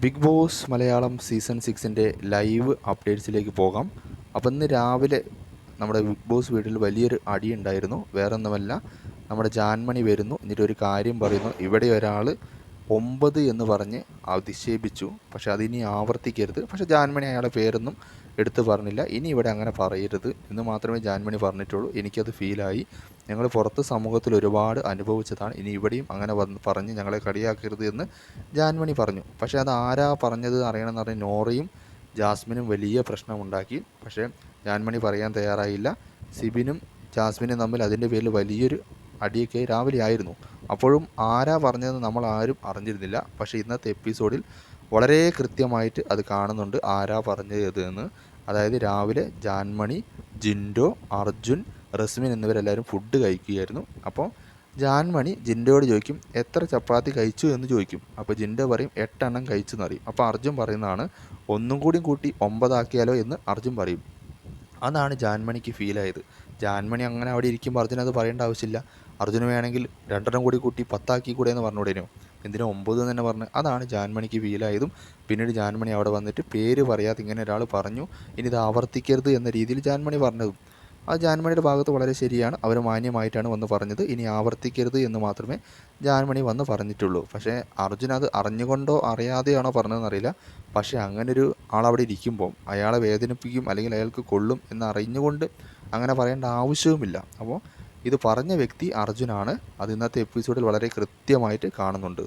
Big Boss Malayalam season 6ൻ്റെ live അപ്ഡേറ്റ്സിലേക്ക് പോകാം. അപ്പോൾ ഇന്ന് രാവിലെ നമ്മുടെ ബിഗ് ബോസ് വീട്ടിൽ വലിയൊരു അടിയുണ്ടായിരുന്നു. വേറൊന്നുമല്ല, നമ്മുടെ ജാൻമണി വരുന്നു, എന്നിട്ട് ഒരു കാര്യം പറയുന്നു. ഇവിടെ ഒരാൾ 9 എന്ന് പറഞ്ഞ് അധിക്ഷേപിച്ചു, പക്ഷെ അതിനി ആവർത്തിക്കരുത്. പക്ഷേ ജാൻമണി അയാളുടെ പേരൊന്നും എടുത്തു പറഞ്ഞില്ല. ഇനി ഇവിടെ അങ്ങനെ പറയരുത് എന്ന് മാത്രമേ ജാൻമണി പറഞ്ഞിട്ടുള്ളൂ. എനിക്കത് ഫീലായി. ഞങ്ങൾ പുറത്ത് സമൂഹത്തിൽ ഒരുപാട് അനുഭവിച്ചതാണ്. ഇനി ഇവിടെയും അങ്ങനെ പറഞ്ഞ് ഞങ്ങളെ കളിയാക്കരുത് എന്ന് ജാൻമണി പറഞ്ഞു. പക്ഷേ അത് ആരാ പറഞ്ഞത് അറിയണമെന്ന് പറഞ്ഞ് നോറയും ജാസ്മിനും വലിയ പ്രശ്നമുണ്ടാക്കി. പക്ഷേ ജാൻമണി പറയാൻ തയ്യാറായില്ല. സിബിനും ജാസ്മിനും തമ്മിൽ അതിൻ്റെ പേരിൽ വലിയൊരു അടിയൊക്കെ രാവിലെ ആയിരുന്നു. അപ്പോഴും ആരാ പറഞ്ഞതെന്ന് നമ്മൾ ആരും അറിഞ്ഞിരുന്നില്ല. പക്ഷേ ഇന്നത്തെ എപ്പിസോഡിൽ വളരെ കൃത്യമായിട്ട് അത് കാണുന്നുണ്ട്, ആരാ പറഞ്ഞത് എന്ന്. അതായത് രാവിലെ ജാൻമണി, ജിൻഡോ, അർജുൻ, റസ്മിൻ എന്നിവരെല്ലാവരും ഫുഡ് കഴിക്കുകയായിരുന്നു. അപ്പോൾ ജാൻമണി ജിൻഡോയോട് ചോദിക്കും, എത്ര ചപ്പാത്തി കഴിച്ചു എന്ന് ചോദിക്കും. അപ്പോൾ ജിൻഡോ പറയും 8 എണ്ണം കഴിച്ചു എന്നറിയും. അപ്പോൾ അർജുൻ പറയുന്നതാണ്, ഒന്നും കൂടി കൂട്ടി 9 ആക്കിയാലോ എന്ന് അർജുൻ പറയും. അതാണ് ജാൻമണിക്ക് ഫീലായത്. ജാൻമണി അങ്ങനെ അവിടെ ഇരിക്കുമ്പോൾ അർജുൻ അത് പറയേണ്ട ആവശ്യമില്ല. അർജുന് വേണമെങ്കിൽ 2 എണ്ണം കൂടി കൂട്ടി 10 ആക്കി കൂടെ എന്ന് പറഞ്ഞുകൂടേനോ, എന്തിനാ 9 എന്ന് തന്നെ പറഞ്ഞ്. അതാണ് ജാൻമണിക്ക് ഫീലായതും. പിന്നീട് ജാൻമണി അവിടെ വന്നിട്ട് പേര് പറയാതെ ഇങ്ങനെ ഒരാൾ പറഞ്ഞു, ഇനി ഇത് ആവർത്തിക്കരുത് എന്ന രീതിയിൽ ജാൻമണി പറഞ്ഞതും അത് ജാൻമണിയുടെ ഭാഗത്ത് വളരെ ശരിയാണ്. അവർ മാന്യമായിട്ടാണ് വന്ന് പറഞ്ഞത്. ഇനി ആവർത്തിക്കരുത് എന്ന് മാത്രമേ ജാൻമണി വന്ന് പറഞ്ഞിട്ടുള്ളൂ. പക്ഷേ അർജുൻ അത് അറിഞ്ഞുകൊണ്ടോ അറിയാതെയാണോ പറഞ്ഞതെന്നറിയില്ല. പക്ഷേ അങ്ങനൊരു ആളവിടെ ഇരിക്കുമ്പോൾ അയാളെ വേദനിപ്പിക്കും അല്ലെങ്കിൽ അയാൾക്ക് കൊള്ളും എന്ന് അറിഞ്ഞുകൊണ്ട് അങ്ങനെ പറയേണ്ട ആവശ്യവുമില്ല. അപ്പോൾ ഇത് പറഞ്ഞ വ്യക്തി അർജുനാണ്. അത് ഇന്നത്തെ എപ്പിസോഡിൽ വളരെ കൃത്യമായിട്ട് കാണുന്നുണ്ട്.